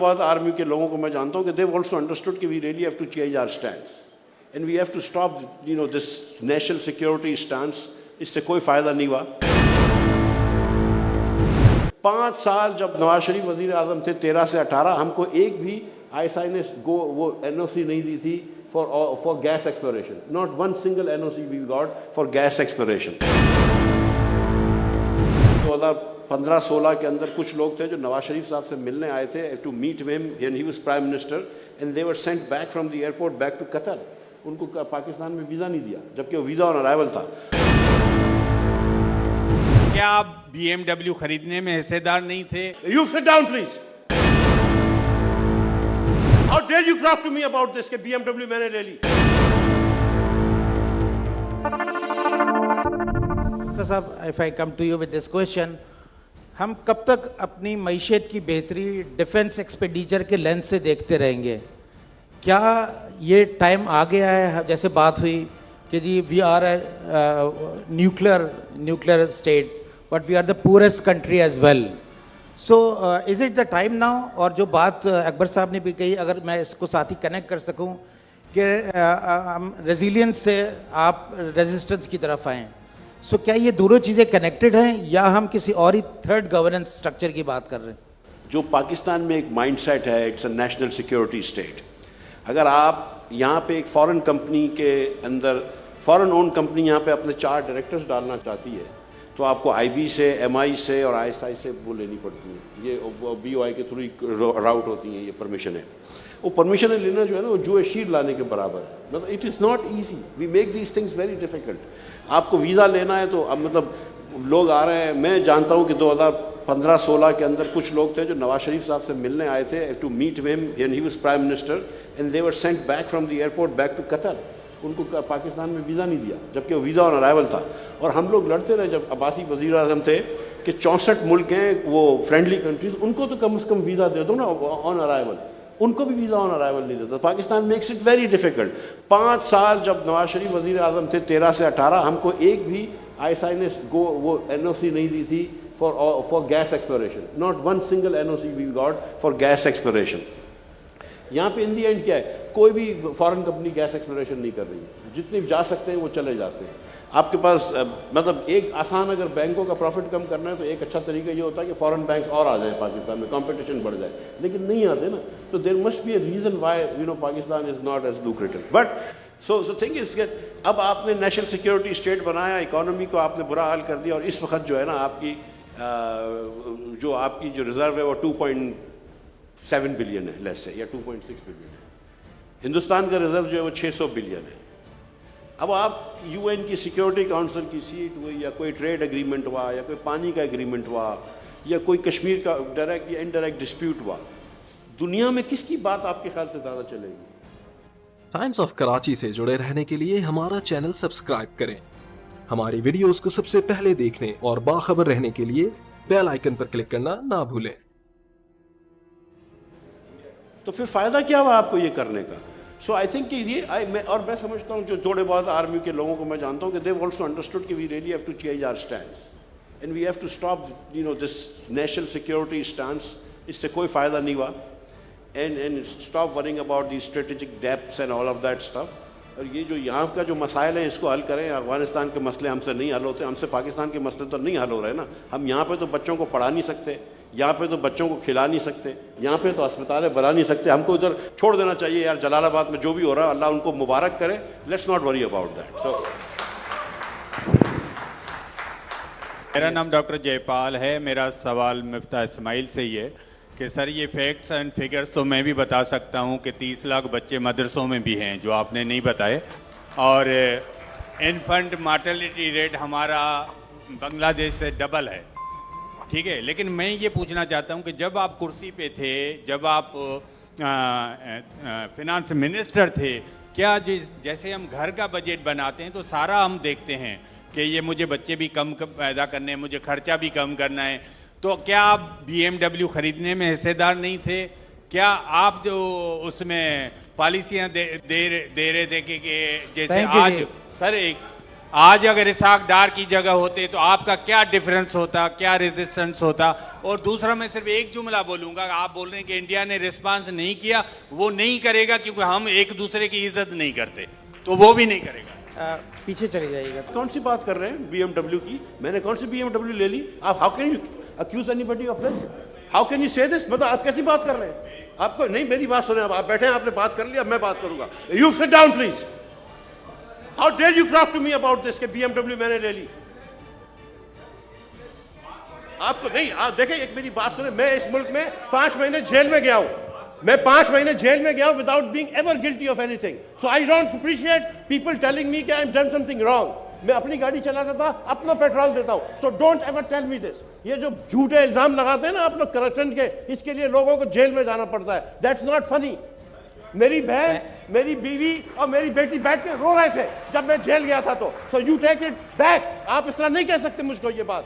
بعد آرمی کے لوگوں کو میں جانتا ہوں کہ they also understood کہ we really have to change our stance and we have to stop this national security stance. اس سے کوئی فائدہ نہیں ہوا. 5 سال جب نواز شریف وزیر اعظم تھے 13 سے 18 ہم کو ایک بھی ISI نے وہ NOC نہیں دی تھی for gas exploration. Not one single NOC we got for gas exploration. 2015-16 کے اندر کچھ لوگ تھے جو نواز شریف صاحب سے ملنے آئے تھے to meet him when he was prime minister and they were sent back from the airport back to Qatar. ان کو پاکستان میں ویزا نہیں دیا جبکہ وہ ویزا آن ارائیول تھا. کیا آپ BMW خریدنے میں حصے دار نہیں تھے؟ You sit down please. How dare you talk to me about this کہ BMW میں نے لے لی. صاحب if I come to you with this question, ہم کب تک اپنی معیشت کی بہتری ڈیفنس ایکسپینڈیچر کے لینس سے دیکھتے رہیں گے؟ کیا یہ ٹائم آ گیا ہے جیسے بات ہوئی کہ جی we are a nuclear state but we are the poorest country as well. So is it the time now? اور جو بات اکبر صاحب نے بھی کہی اگر میں اس کو ساتھ ہی کنیکٹ کر سکوں کہ ہم ریزیلینس سے آپ ریزسٹنس کی طرف آئیں. سو کیا یہ دونوں چیزیں کنیکٹڈ ہیں یا ہم کسی اور ہی تھرڈ گورننس اسٹرکچر کی بات کر رہے ہیں؟ جو پاکستان میں ایک مائنڈ سیٹ ہے it's a national security state. اگر آپ یہاں پہ ایک فورن کمپنی کے اندر فورن اون کمپنی یہاں پہ اپنے 4 ڈائریکٹرز ڈالنا چاہتی ہے تو آپ کو IB سے MI سے اور ISI سے وہ لینی پڑتی ہے. یہ BOI کے تھرو راؤٹ ہوتی ہیں. یہ پرمیشن ہے. وہ پرمیشن لینا جو ہے نا وہ جو شیر لانے کے برابر ہے. مطلب it is not easy. We make these things very difficult. آپ کو ویزا لینا ہے تو اب مطلب لوگ آ رہے ہیں. میں جانتا ہوں کہ 2015-16 کے اندر کچھ لوگ تھے جو نواز شریف صاحب سے ملنے آئے تھے to meet him when he was prime minister and they were sent back from the airport back to Qatar. ان کو پاکستان میں ویزا نہیں دیا جبکہ وہ ویزا آن ارائیول تھا. اور ہم لوگ لڑتے رہے جب عباسی وزیر اعظم تھے کہ 64 ملک ہیں وہ فرینڈلی کنٹریز ان کو تو کم از کم ویزا دے دو نا آن ارائیول. ان کو بھی ویزا آن ارائیول نہیں دیتا. Pakistan makes it very difficult. 5 سال جب نواز شریف وزیر اعظم تھے 13 سے 18 ہم کو ایک بھی ISI نے وہ NOC نہیں دی تھی for gas exploration. Not one single NOC we got for gas exploration. یہاں پہ ان دی اینڈ کیا ہے کوئی بھی فارن کمپنی گیس ایکسپلوریشن نہیں کر رہی ہے. جتنے جا سکتے ہیں وہ چلے جاتے ہیں. آپ کے پاس مطلب ایک آسان اگر بینکوں کا پروفٹ کم کرنا ہے تو ایک اچھا طریقہ یہ ہوتا ہے کہ فارن بینکس اور آ جائیں پاکستان میں کمپٹیشن بڑھ جائے. لیکن نہیں آتے نا. تو there must be a reason why Pakistan is not as lucrative. But so thing is کہ اب آپ نے نیشنل سیکورٹی اسٹیٹ بنایا اکانومی کو آپ نے برا حال کر دیا. اور اس وقت جو ہے نا آپ کی جو ریزرو ہے وہ 2.7 بلین ہے لیس سے یا 2.6 بلین ہے. ہندوستان کا ریزرو جو ہے وہ 600 بلین ہے. اب آپ UN کی سیکورٹی کاؤنسل کی سیٹ ہوئی یا کوئی ٹریڈ ایگریمنٹ ہوا یا کوئی پانی کا ایگریمنٹ ہوا یا کوئی کشمیر کا ڈائریکٹ یا انڈائریکٹ ڈسپیوٹ ہوا, دنیا میں کس کی بات آپ کے خیال سے زیادہ چلے گی؟ ٹائمز آف کراچی سے جڑے رہنے کے لیے ہمارا چینل سبسکرائب کریں. ہماری ویڈیوز کو سب سے پہلے دیکھنے اور باخبر رہنے کے لیے بیل آئیکن پر کلک کرنا نہ بھولیں. تو پھر فائدہ کیا ہوا آپ کو یہ کرنے کا؟ سو آئی تھنک کہ یہ اور میں سمجھتا ہوں جو تھوڑے بہت آرمی کے لوگوں کو میں جانتا ہوں کہ they also understood کہ we really have to change our stance and we have to stop this national security stance. اس سے کوئی فائدہ نہیں ہوا and stop worrying about these strategic depths and all of that stuff. اور یہ جو یہاں کا جو مسائل ہیں اس کو حل کریں. افغانستان کے مسئلے ہم سے نہیں حل ہوتے. ہم سے پاکستان کے مسئلے تو نہیں حل ہو رہے نا. ہم یہاں پہ تو بچوں کو پڑھا نہیں سکتے, یہاں پہ تو بچوں کو کھلا نہیں سکتے, یہاں پہ تو اسپتالیں بنا نہیں سکتے. ہم کو ادھر چھوڑ دینا چاہیے یار. جلال آباد میں جو بھی ہو رہا ہے اللہ ان کو مبارک کرے. Let's not worry about that. So میرا نام ڈاکٹر جے پال ہے. میرا سوال مفتاح اسماعیل سے ہی ہے کہ سر یہ فیکٹس اینڈ فگرز تو میں بھی بتا سکتا ہوں کہ 30 لاکھ بچے مدرسوں میں بھی ہیں جو آپ نے نہیں بتائے, اور انفنٹ مارٹیلٹی ریٹ ہمارا بنگلہ دیش سے ڈبل ہے. ٹھیک ہے, لیکن میں یہ پوچھنا چاہتا ہوں کہ جب آپ کرسی پہ تھے, جب آپ فنانس منسٹر تھے, کیا جیسے ہم گھر کا بجٹ بناتے ہیں تو سارا ہم دیکھتے ہیں کہ یہ مجھے بچے بھی کم پیدا کرنے ہیں, مجھے خرچہ بھی کم کرنا ہے, تو کیا آپ BMW خریدنے میں حصے دار نہیں تھے؟ کیا آپ جو اس میں پالیسیاں دے رہے تھے کہ جیسے آج سر ایک آج اگر اسحاق ڈار کی جگہ ہوتے تو آپ کا کیا ڈیفرنس ہوتا, کیا ریزسٹنس ہوتا. اور دوسرا میں صرف ایک جملہ بولوں گا, آپ بول رہے ہیں کہ انڈیا نے رسپانس نہیں کیا, وہ نہیں کرے گا کیونکہ ہم ایک دوسرے کی عزت نہیں کرتے, تو وہ بھی نہیں کرے گا. پیچھے چلے جائیے گا. کون سی بات کر رہے ہیں بی ایم ڈبلیو کی؟ میں نے کون سی بی ایم ڈبلیو لے لی؟ آپ how can you accuse anybody of this? How can you say this? مطلب آپ کیسی بات کر رہے ہیں؟ آپ کو نہیں, میری بات سنیں. آپ بیٹھے ہیں, آپ نے بات کر لی, اب میں بات کروں گا. You sit down please. How dare you talk to me about this کہ بی ایم ڈبلیو میں نے لے لی؟ آپ کو نہیں, آپ دیکھیں ایک میری بات سنیں. میں اس ملک میں 5 مہینے جیل میں گیا ہوں. میں 5 مہینے جیل میں گیا ہوں without being ever guilty of anything. So I don't appreciate people telling me کہ I am done something wrong. میں اپنی گاڑی چلاتا تھا, اپنا پیٹرول دیتا ہوں. So don't ever tell me this. یہ جو جھوٹے الزام لگاتے ہیں نا آپ لوگ کرپشن کے, اس کے لیے لوگوں کو جیل میں جانا پڑتا ہے. دیٹس ناٹ فنی. میری بہن, میری بیوی اور میری بیٹی بیٹھ کے رو رہے تھے جب میں جیل گیا تھا. تو so you take it back. آپ اس طرح نہیں کہہ سکتے مجھ کو یہ بات.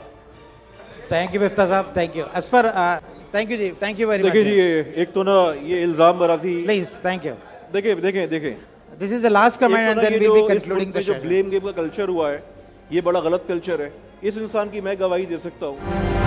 Thank you Miftah Sahab, thank you. Asfar, thank you ji, thank you very much. دیکھیں جی, ایک تو نا یہ الزام برازی, پلیز, تھینک یو. دیکھیں دس از the last comment and then we'll be concluding the جو session. بلیم گیم کا کلچر ہوا ہے, یہ بڑا غلط کلچر ہے. اس انسان کی میں گواہی دے سکتا ہوں.